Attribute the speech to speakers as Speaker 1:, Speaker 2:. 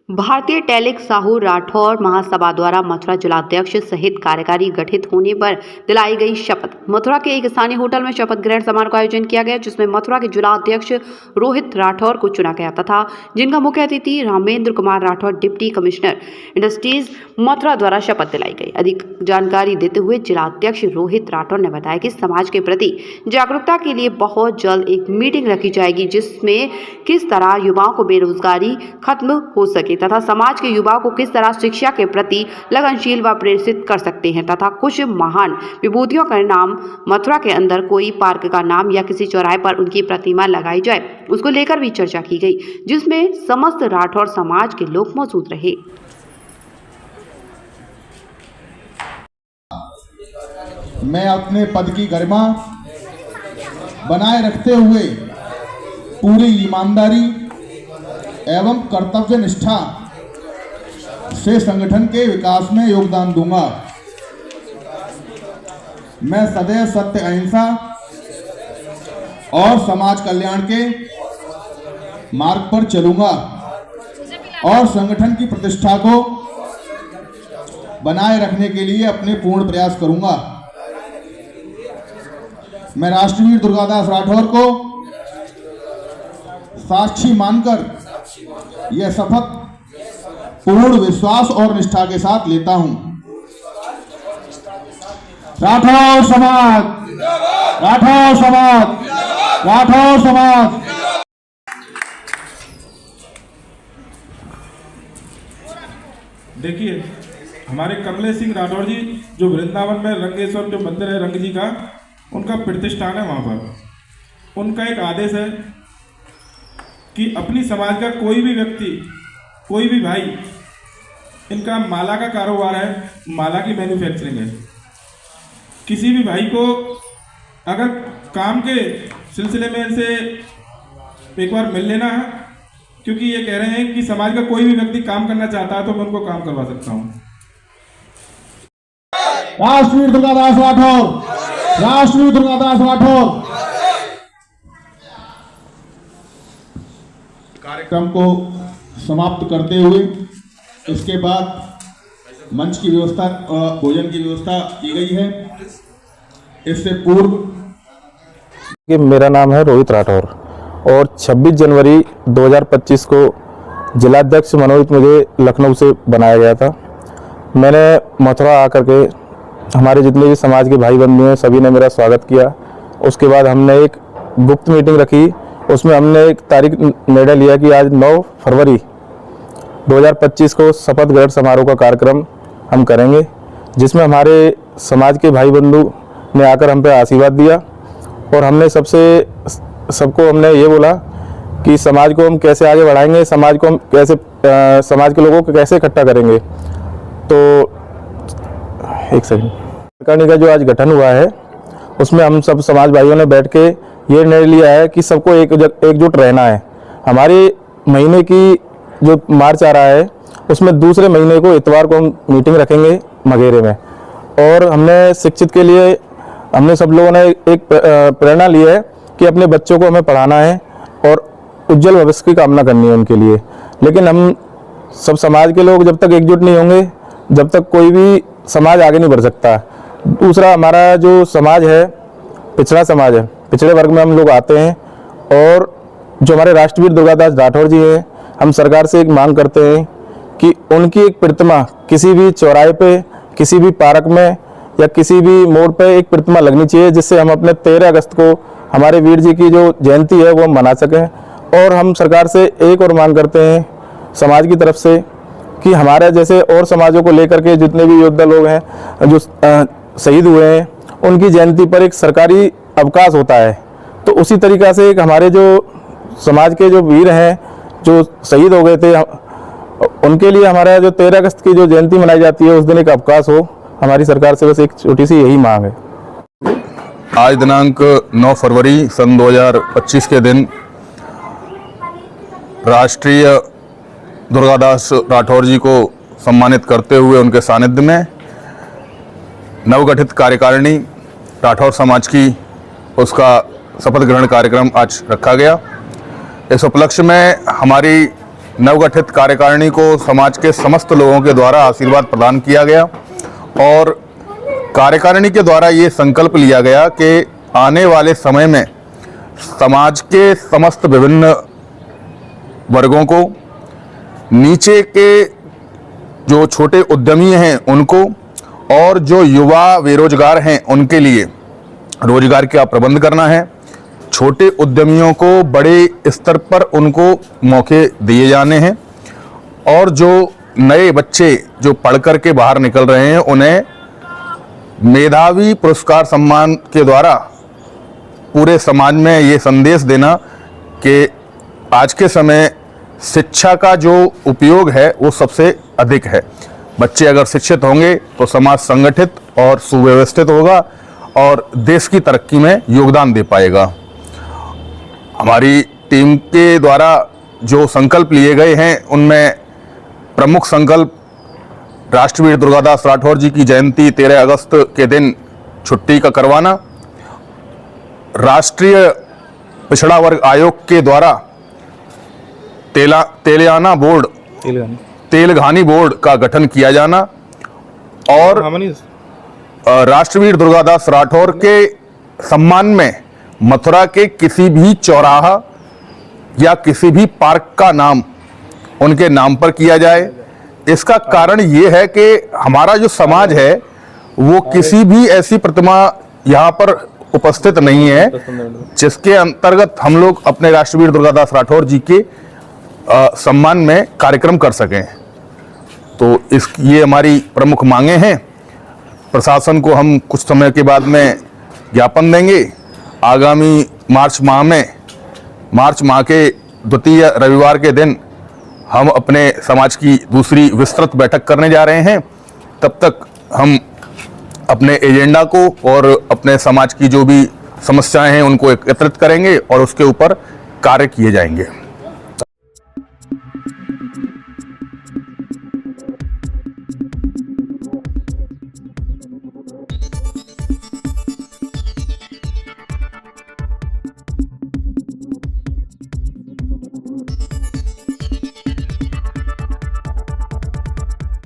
Speaker 1: भारतीय टेलिक साहू राठौर महासभा द्वारा मथुरा जिलाध्यक्ष सहित कार्यकारी गठित होने पर दिलाई गई शपथ। मथुरा के एक स्थानीय होटल में शपथ ग्रहण समारोह का आयोजन किया गया, जिसमें मथुरा के जिलाध्यक्ष रोहित राठौर को चुना गया तथा जिनका मुख्य अतिथि Ramendra Kumar Rathore deputy commissioner industries Mathura द्वारा शपथ दिलाई गई। अधिक जानकारी देते हुए जिलाध्यक्ष रोहित राठौर ने बताया कि समाज के प्रति जागरूकता के लिए बहुत जल्द एक मीटिंग रखी जाएगी, जिसमें किस तरह युवाओं को बेरोजगारी खत्म हो सके तथा समाज के युवाओं को किस तरह शिक्षा के प्रति लगनशील व प्रेरित कर सकते हैं तथा कुछ महान विभूतियों का नाम मथुरा के अंदर कोई पार्क का नाम या किसी चौराहे पर उनकी प्रतिमा लगाई जाए, उसको लेकर भी चर्चा की गई, जिसमें समस्त राठौर समाज के लोग मौजूद रहे।
Speaker 2: मैं अपने पद की गरिमा बनाए रखते हुए पूरी ईमानदारी एवं कर्तव्य निष्ठा से संगठन के विकास में योगदान दूंगा। मैं सदैव सत्य, अहिंसा और समाज कल्याण के मार्ग पर चलूंगा और संगठन की प्रतिष्ठा को बनाए रखने के लिए अपने पूर्ण प्रयास करूंगा। मैं राष्ट्रवीर दुर्गादास राठौर को साक्षी मानकर यह शपथ पूर्ण विश्वास और निष्ठा के साथ लेता हूं। राठौर समाज, राठौर समाज, राठौर समाज।
Speaker 3: देखिए, हमारे कमलेश सिंह राठौर जी जो वृंदावन में रंगेश्वर जो मंदिर है रंग जी का, उनका प्रतिष्ठान है, वहाँ पर उनका एक आदेश है कि अपनी समाज का कोई भी व्यक्ति, कोई भी भाई, इनका माला का कारोबार है, माला की मैन्युफैक्चरिंग है, किसी भी भाई को अगर काम के सिलसिले में इनसे एक बार मिल लेना है, क्योंकि ये कह रहे हैं कि समाज का कोई भी व्यक्ति काम करना चाहता है तो मैं उनको काम करवा सकता हूँ।
Speaker 2: राष्ट्रवीर दुर्गादास राठौर, राष्ट्रवीर दुर्गादास राठौर। कार्यक्रम को समाप्त करते हुए इसके बाद मंच की व्यवस्था, भोजन की व्यवस्था की गई है। इससे पूर्व
Speaker 4: मेरा नाम है रोहित राठौर और 26 जनवरी 2025 को जिलाध्यक्ष मनोनीत मुझे लखनऊ से बनाया गया था। मैंने मथुरा आकर के हमारे जितने भी समाज के भाई बंधु हैं सभी ने मेरा स्वागत किया। उसके बाद हमने एक गुप्त मीटिंग रखी, उसमें हमने एक तारीख निर्णय लिया कि आज 9 फरवरी 2025 को शपथ ग्रहण समारोह का कार्यक्रम हम करेंगे, जिसमें हमारे समाज के भाई बंधु ने आकर हम पे आशीर्वाद दिया और हमने सबको हमने ये बोला कि समाज को हम कैसे आगे बढ़ाएंगे, समाज को हम कैसे समाज के लोगों को कैसे इकट्ठा करेंगे। तो एक सेकंड, कार्यकारिणी का जो आज गठन हुआ है उसमें हम सब समाज भाइयों ने बैठ के ये निर्णय लिया है कि सबको एकजुट रहना है। हमारे महीने की जो मार्च आ रहा है उसमें दूसरे महीने को इतवार को हम मीटिंग रखेंगे मघेरे में, और हमने शिक्षित के लिए हमने सब लोगों ने एक प्रेरणा ली है कि अपने बच्चों को हमें पढ़ाना है और उज्जवल भविष्य की कामना करनी है उनके लिए। लेकिन हम सब समाज के लोग जब तक एकजुट नहीं होंगे, जब तक कोई भी समाज आगे नहीं बढ़ सकता। दूसरा, हमारा जो समाज है पिछड़ा समाज है, पिछड़े वर्ग में हम लोग आते हैं, और जो हमारे राष्ट्रवीर दुर्गादास राठौर जी हैं, हम सरकार से एक मांग करते हैं कि उनकी एक प्रतिमा किसी भी चौराहे पे, किसी भी पार्क में या किसी भी मोड़ पे एक प्रतिमा लगनी चाहिए, जिससे हम अपने 13 अगस्त को हमारे वीर जी की जो जयंती है वो मना सकें। और हम सरकार से एक और मांग करते हैं समाज की तरफ से कि हमारे जैसे और समाजों को लेकर के जितने भी योद्धा लोग हैं जो शहीद हुए हैं, उनकी जयंती पर एक सरकारी अवकाश होता है, तो उसी तरीक़ा से एक हमारे जो समाज के जो वीर हैं जो शहीद हो गए थे, उनके लिए हमारा जो 13 अगस्त की जो जयंती मनाई जाती है उस दिन एक अवकाश हो। हमारी सरकार से बस एक छोटी सी यही मांग है।
Speaker 5: आज दिनांक 9 फरवरी सन 2025 के दिन राष्ट्रीय दुर्गादास राठौर जी को सम्मानित करते हुए उनके सानिध्य में नवगठित कार्यकारिणी राठौर समाज की उसका शपथ ग्रहण कार्यक्रम आज रखा गया। इस उपलक्ष्य में हमारी नवगठित कार्यकारिणी को समाज के समस्त लोगों के द्वारा आशीर्वाद प्रदान किया गया और कार्यकारिणी के द्वारा ये संकल्प लिया गया कि आने वाले समय में समाज के समस्त विभिन्न वर्गों को, नीचे के जो छोटे उद्यमी हैं उनको और जो युवा बेरोजगार हैं उनके लिए रोजगार का प्रबंध करना है। छोटे उद्यमियों को बड़े स्तर पर उनको मौके दिए जाने हैं और जो नए बच्चे जो पढ़ कर के बाहर निकल रहे हैं उन्हें मेधावी पुरस्कार सम्मान के द्वारा पूरे समाज में ये संदेश देना कि आज के समय शिक्षा का जो उपयोग है वो सबसे अधिक है। बच्चे अगर शिक्षित होंगे तो समाज संगठित और सुव्यवस्थित होगा और देश की तरक्की में योगदान दे पाएगा। हमारी टीम के द्वारा जो संकल्प लिए गए हैं उनमें प्रमुख संकल्प राष्ट्रवीर दुर्गादास राठौर जी की जयंती 13 अगस्त के दिन छुट्टी का करवाना, राष्ट्रीय पिछड़ा वर्ग आयोग के द्वारा तेलघानी बोर्ड का गठन किया जाना और राष्ट्रवीर दुर्गादास राठौर के सम्मान में मथुरा के किसी भी चौराहा या किसी भी पार्क का नाम उनके नाम पर किया जाए। इसका कारण ये है कि हमारा जो समाज है वो किसी भी ऐसी प्रतिमा यहाँ पर उपस्थित नहीं है जिसके अंतर्गत हम लोग अपने राष्ट्रवीर दुर्गादास राठौर जी के सम्मान में कार्यक्रम कर सकें। तो ये हमारी प्रमुख मांगे हैं। प्रशासन को हम कुछ समय के बाद में ज्ञापन देंगे। आगामी मार्च माह के द्वितीय रविवार के दिन हम अपने समाज की दूसरी विस्तृत बैठक करने जा रहे हैं। तब तक हम अपने एजेंडा को और अपने समाज की जो भी समस्याएं हैं उनको एकत्रित करेंगे और उसके ऊपर कार्य किए जाएंगे।